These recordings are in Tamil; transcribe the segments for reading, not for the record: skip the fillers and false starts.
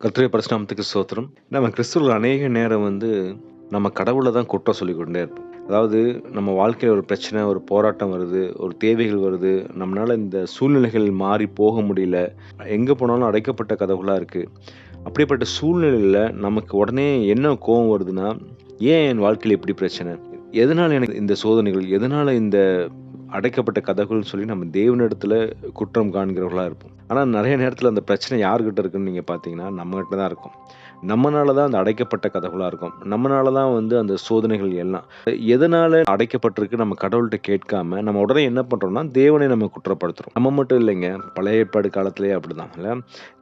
கர்த்தருடைய பரிசுத்த நாமத்துக்கு ஸ்தோத்திரம். நம்ம கிறிஸ்துவர்கள் அநேக நேரம் நம்ம கடவுள தான் குற்றம் சொல்லிக்கொண்டே இருப்போம். அதாவது நம்ம வாழ்க்கையில ஒரு பிரச்சனை, ஒரு போராட்டம் வருது, ஒரு தேவைகள் வருது. நம்மளால இந்த சூழ்நிலைகள் மாறி போக முடியல. எங்க போனாலும் அடைக்கப்பட்ட கதவுகளா இருக்கு. அப்படிப்பட்ட சூழ்நிலையில நமக்கு உடனே என்ன கோவம் வருதுன்னா, ஏன் என் வாழ்க்கையில இப்படி பிரச்சனை? எதனால எனக்கு இந்த சோதனைகள்? எதனால இந்த அடைக்கப்பட்ட கதவுகள்னு சொல்லி நம்ம தேவனிடத்துல குற்றம் காண்கிறவர்களா இருப்போம். ஆனா நெறைய நேரத்துல அந்த பிரச்சனை யார்கிட்ட இருக்குன்னு நீங்க பார்த்தீங்கன்னா, நம்மகிட்ட தான் இருக்கும். நம்மனால தான் அந்த அடைக்கப்பட்ட கதவுகளா இருக்கும். நம்மனால தான் அந்த சோதனைகள் எல்லாம். எதனால அடைக்கப்பட்டிருக்கு நம்ம கடவுள்ட்ட கேட்காம, நம்ம உடனே என்ன பண்றோம்னா, தேவனை நம்ம குற்றப்படுத்துறோம். நம்ம மட்டும் இல்லைங்க. பழைய ஏற்பாடு காலத்திலேயே அப்படிதான் இல்ல.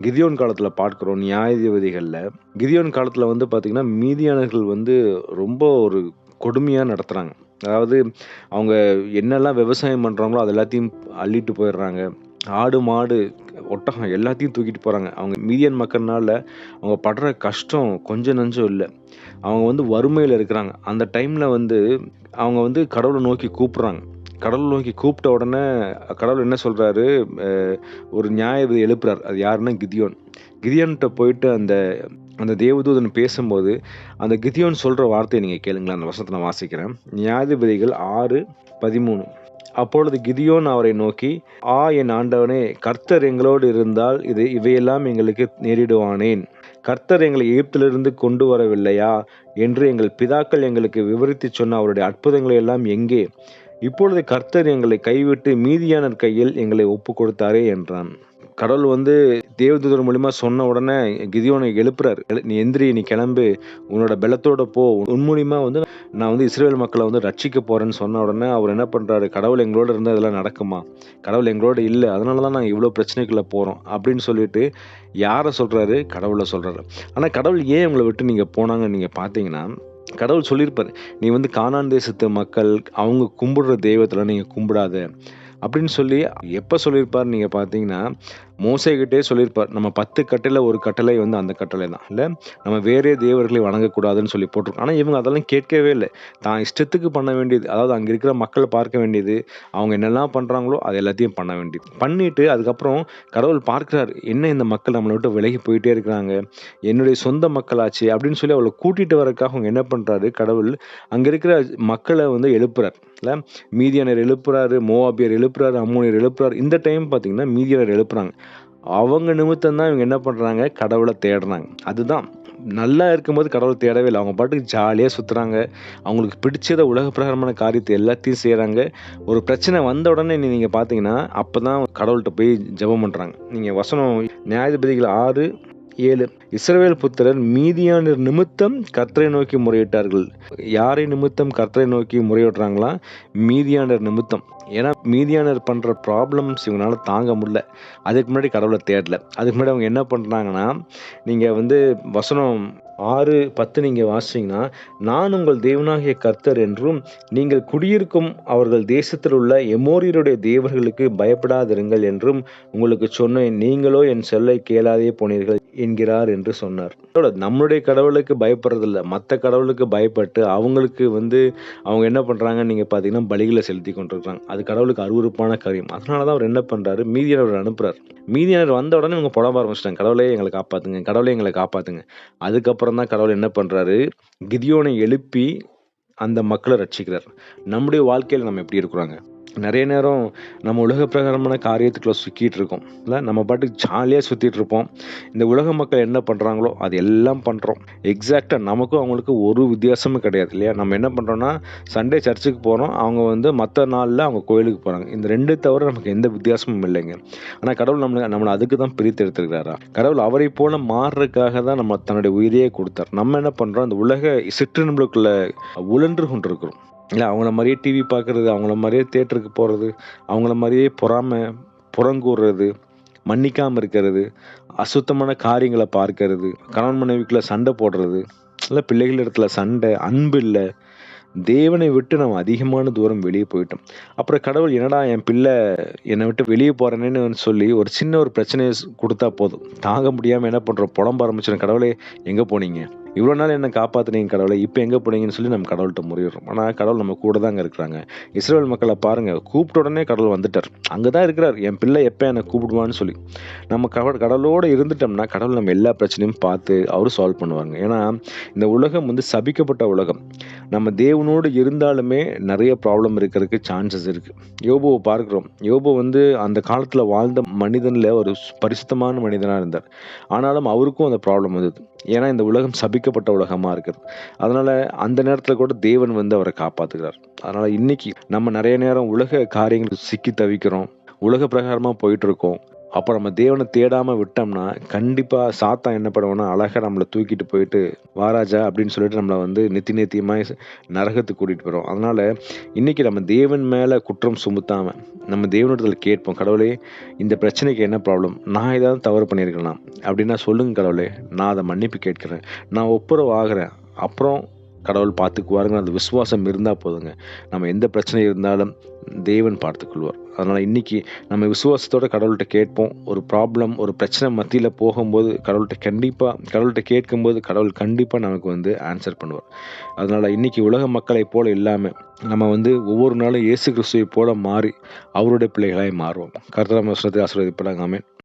கிதியோன் காலத்துல பார்க்கிறோம். நியாயாதிபதிகள்ல கிதியோன் காலத்துல பார்த்தீங்கன்னா, மீதியானர்கள் ரொம்ப ஒரு கொடுமையா நடத்துறாங்க. அதாவது அவங்க என்னெல்லாம் விவசாயம் பண்றாங்களோ, அது எல்லாத்தையும் அள்ளிட்டு போயிடுறாங்க. ஆடு, மாடு, ஒட்டகம் எல்லாத்தையும் தூக்கிட்டு போறாங்க. அவங்க மீதியான் மக்கள்னால அவங்க படுற கஷ்டம் கொஞ்சம் நஞ்சம் இல்ல. அவங்க வறுமையில இருக்கிறாங்க. அந்த டைம்ல அவங்க கடவுள நோக்கி கூப்பிடுறாங்க. கடவுள நோக்கி கூப்பிட்ட உடனே கடவுள் என்ன சொல்றாரு, அ ஒரு நியாயாதிபதி எழுப்புறார். அது யாருன்னா கிதியோன். கிதியோன்ட்ட போயிட்டு அந்த அந்த தேவதூதன் பேசும்போது, அந்த கிதியோன் சொல்ற வார்த்தைய நீங்க கேளுங்களேன். அந்த வசனத்த நான் வாசிக்கிறேன். நியாயாதிபதிகள் 6:13. அப்பொழுது கிதியோன் அவரை நோக்கி, என் ஆண்டவனே, கர்த்தர் எங்களோடு இருந்தால் இவையெல்லாம் எங்களுக்கு நேரிடுவானேன்? கர்த்தர் எங்களை எகிப்திலிருந்து கொண்டு வரவில்லையா என்று எங்கள் பிதாக்கள் எங்களுக்கு விவரித்துச் சொன்ன அவருடைய அற்புதங்களை எல்லாம் எங்கே? இப்பொழுது கர்த்தர் எங்களை கைவிட்டு மீதியானர் கையில் எங்களை ஒப்புக் கொடுத்தாரே என்றான். கடவுள் தேவதூதர் மூலியமா சொன்ன உடனே கிதியோனை எழுப்புறாரு. நீ எந்திரி, நீ கிளம்பு, உன்னோட பலத்தோட போ. உன் மூலியமா நான் இஸ்ரவேல் மக்களை ரட்சிக்க போறேன்னு சொன்ன உடனே அவர் என்ன பண்றாரு, கடவுள் எங்களோட இருந்தா இதெல்லாம் நடக்குமா? கடவுள் எங்களோட இல்ல. அதனால தான் நாங்க இவ்வளோ பிரச்சனைக்குள்ள போறோம் அப்படின்னு சொல்லிட்டு யார சொல்றாரு? கடவுள சொல்றாரு. ஆனா கடவுள் ஏன் உங்கள விட்டு நீங்க போனாங்கன்னு நீங்க பார்த்தீங்கன்னா, கடவுள் சொல்லியிருப்பாரு. நீ கானான் தேசத்து மக்கள் அவங்க கும்பிடுற தெய்வத்தலாம் நீங்க கும்பிடாத அப்படின்னு சொல்லி எப்ப சொல்லியிருப்பார் நீங்க பார்த்தீங்கன்னா, மோசேகிட்டயே சொல்லியிருப்பார். நம்ம 10 கட்டளைல ஒரு கட்டளை அந்த கட்டளை தான். இல்ல, நம்ம வேறே தேவர்களை வணங்கக்கூடாதுன்னு சொல்லி போட்டிருக்கோம். ஆனா இவங்க அதெல்லாம் கேட்கவே இல்ல. தான் இஷ்டத்துக்கு பண்ண வேண்டியது, அதாவது அங்க இருக்கிற மக்கள பார்க்க வேண்டியது, அவங்க என்னெல்லாம் பண்றாங்களோ அது எல்லாத்தையும் பண்ண வேண்டியது. பண்ணிட்டு அதுக்கப்புறம் கடவுள் பார்க்கிறாரு. என்ன இந்த மக்கள் நம்மள விட்டு விலகி போயிட்டே இருக்கிறாங்க. என்னுடைய சொந்த மக்களாச்சே அப்படின்னு சொல்லி அவள கூட்டிட்டு வரதுக்காக அவங்க என்ன பண்றாரு, கடவுள் அங்க இருக்கிற மக்கள எழுப்புறார். இல்ல, மீதியானர் எழுப்புறாரு, மோவாபியர் எழுப்புறாரு, அம்மோனியர் எழுப்புறாரு. இந்த டைம் பார்த்தீங்கன்னா மீதியானர் எழுப்புறாங்க. அவங்க நிமித்தம் தான் இவங்க என்ன பண்றாங்க, கடவுள தேடுறாங்க. அதுதான் நல்லா இருக்கும்போது கடவுள தேடவே இல்ல. அவங்க பாட்டுக்கு ஜாலியா சுத்துறாங்க. அவங்களுக்கு பிடிச்சத உலக பிரகாரமான காரியத்த எல்லாத்தையும் செய்றாங்க. ஒரு பிரச்சனை வந்த உடனே நீங்க பார்த்தீங்கன்னா, அப்பதான் கடவுள்ட்ட போய் ஜெபம் பண்றாங்க. நீங்க வசனம் நியாயாதிபதிகள் 6:7. இஸ்ரவேல் புத்திரர் மீதியானர் நிமித்தம் கர்த்தரை நோக்கி முறையிட்டார்கள். யாரை நிமித்தம் கர்த்தரை நோக்கி முறையிடுறாங்களா? மீதியானர் நிமித்தம். ஏன்னா மீதியானர் பண்ற ப்ராப்ளம்ஸ் இவங்களால தாங்க முடியல. அதுக்கு முன்னாடி கடவுள தேடல. அதுக்கு முன்னாடி அவங்க என்ன பண்றாங்கன்னா, நீங்க வசனம் 6:10 நீங்க வாசிச்சீங்கன்னா, நான் உங்கள் தேவனாகிய கர்த்தர் என்றும், நீங்கள் குடியிருக்கும் அவர்கள் தேசத்தில் உள்ள எமோரியருடைய தேவர்களுக்கு பயப்படாதிருங்கள் என்றும் உங்களுக்கு சொன்னேன். நீங்களோ என் சொல்லை கேளாதே போனீர்கள் என்கிறார் என்று சொன்னார். நம்முடைய கடவுளுக்கு பயப்படுறதில்ல. மத்த கடவுளுக்கு பயப்பட்டு அவங்களுக்கு அவங்க என்ன பண்றாங்கன்னு நீங்க பார்த்தீங்கன்னா, பலிகள செலுத்திக் கொண்டிருக்காங்க. அது கடவுளுக்கு அருவருப்பான காரியம். அதனால தான் அவர் என்ன பண்றாரு, மீதியானவர அனுப்புறாரு. மீதியானர் வந்த உடனே இவங்க புலம்ப ஆரம்பிச்சுட்டாங்க. கடவுளே எங்கள காப்பாத்துங்க, கடவுளே எங்கள காப்பாத்துங்க. அதுக்கப்புறம் தான் கடவுள் என்ன பண்றாரு, கிதியோனை எழுப்பி அந்த மக்கள ரட்சிக்கிறார். நம்முடைய வாழ்க்கையில நம்ம எப்படி இருக்கிறோங்க? நெறைய நேரம் நம்ம உலக பிரகாரமான காரியத்துக்குள்ள சிக்கிட்டு இருக்கோம். இல்ல, நம்ம பாட்டுக்கு ஜாலியா சுத்திட்டு இருப்போம். இந்த உலக மக்கள் என்ன பண்றாங்களோ, அது எல்லாம் பண்றோம். எக்ஸாக்ட்டா நமக்கும் அவங்களுக்கும் ஒரு வித்தியாசமும் கிடையாது இல்லையா? நம்ம என்ன பண்றோம்னா, சண்டே சர்ச்சுக்கு போறோம். அவங்க மத்த நாள்ல அவங்க கோயிலுக்கு போறாங்க. இந்த 2 தவிர நமக்கு எந்த வித்தியாசமும் இல்லைங்க. ஆனா கடவுள் நம்மள அதுக்கு தான் பிரித்து எடுத்திருக்கிறாரா? கடவுள் அவரைப் போல மாறுறதுக்காக தான் நம்ம தன்னுடைய உயிரையே கொடுத்தார். நம்ம என்ன பண்றோம், இந்த உலக சிற்றின்பங்களுக்குள்ள உழன்று கொண்டிருக்கிறோம். இல்ல, அவங்கள மாரியே டிவி பார்க்கறது, அவங்கள மாரியே தியேட்டருக்கு போறது, அவங்கள மாரியே புறங்கூறுறது, மன்னிக்காம இருக்கிறது, அசுத்தமான காரியங்கள பார்க்கிறது, கணவன் மனைவிக்குள்ள சண்டை போடுறது, இல்ல பிள்ளைகள் இடத்துல சண்டை, அன்பு இல்ல. தேவனை விட்டு நம்ம அதிகமான தூரம் வெளியே போயிட்டோம். அப்புறம் கடவுள் என்னடா என் பிள்ளை என்னை விட்டு வெளியே போறேன்னு சொல்லி ஒரு சின்ன ஒரு பிரச்சனையை கொடுத்தா போதும். தாங்க முடியாம என்ன பண்றோம்? புலம்ப ஆரம்பிச்சிடும். கடவுளே எங்க போனீங்க? இவ்வளோ நாள் என்ன காப்பாத்துனீங்க கடவுளே. இப்போ எங்க போனீங்கன்னு சொல்லி நம்ம கடவுள்கிட்ட முறையிடுறோம். ஆனா கடவுள் நம்ம கூட தாங்க இருக்கிறாங்க. இஸ்ரவேல் மக்களை பாருங்க, கூப்பிட்ட உடனே கடவுள் வந்துட்டார். அங்கதான் இருக்கிறார். என் பிள்ளை எப்ப என்னை கூப்பிடுவான்னு சொல்லி. நம்ம கடவுளோட இருந்துட்டோம்னா கடவுள் நம்ம எல்லா பிரச்சனையும் பார்த்து அவரு சால்வ் பண்ணுவாங்க. ஏன்னா இந்த உலகம் வந்து சபிக்கப்பட்ட உலகம். நம்ம தேவனோடு இருந்தாலுமே நிறைய ப்ராப்ளம் இருக்கிறதுக்கு சான்சஸ் இருக்கு. யோபுவை பார்க்கிறோம். யோபு வந்து அந்த காலத்துல வாழ்ந்த மனிதன்ல ஒரு பரிசுத்தமான மனிதனா இருந்தார். ஆனாலும் அவருக்கும் அந்த ப்ராப்ளம் வந்தது. ஏன்னா இந்த உலகம் சபிக்கப்பட்ட உலகமா இருக்குது. அதனால அந்த நேரத்துல கூட தேவன் வந்து அவரை காப்பாத்துகிறார். அதனால இன்னைக்கு நம்ம நிறைய நேரம் உலக காரியங்களுக்கு சிக்கி தவிக்கிறோம். உலக பிரகாரமா போயிட்டு இருக்கோம். அப்போ நம்ம தேவனை தேடாம விட்டோம்னா கண்டிப்பா சாத்தான் என்ன பண்ணுவான்னா அழகா நம்மளை தூக்கிட்டு போயிட்டு வாராஜா அப்படின்னு சொல்லிட்டு நம்மளை வந்து நித்தியமாய் நரகத்துக்கு கூட்டிட்டு போறோம். அதனால இன்னைக்கு நம்ம தேவன் மேல குற்றம் சுமத்தாம நம்ம தேவனிடத்துல கேட்போம். கடவுளே, இந்த பிரச்சனைக்கு என்ன ப்ராப்ளம்? நான் ஏதாவது தவறு பண்ணியிருக்கலாம் அப்படின்னா சொல்லுங்க கடவுளே, நான் அதை மன்னிப்பு கேட்கிறேன், நான் ஒப்புரவு ஆகிறேன். அப்புறம் கடவுள் பார்த்துக்குவாருங்க. அந்த விசுவாசம் இருந்தா போதுங்க. நம்ம எந்த பிரச்சனை இருந்தாலும் தேவன் பார்த்துக்கொள்வார். அதனால இன்னைக்கு நம்ம விசுவாசத்தோட கடவுள்கிட்ட கேட்போம். ஒரு ப்ராப்ளம், ஒரு பிரச்சனை மத்தியில போகும்போது கடவுள்கிட்ட கேட்கும்போது கடவுள் கண்டிப்பா நமக்கு வந்து ஆன்சர் பண்ணுவார். அதனால இன்னைக்கு உலக மக்களை போல இல்லாம நம்ம வந்து ஒவ்வொரு நாளும் இயேசு கிறிஸ்துவை போல மாறி அவருடைய பிள்ளைகளாய் மாறுவோம். கர்த்தர் நம்ம வசனத்தை ஆசீர்வதிப்பாராக. ஆமென்.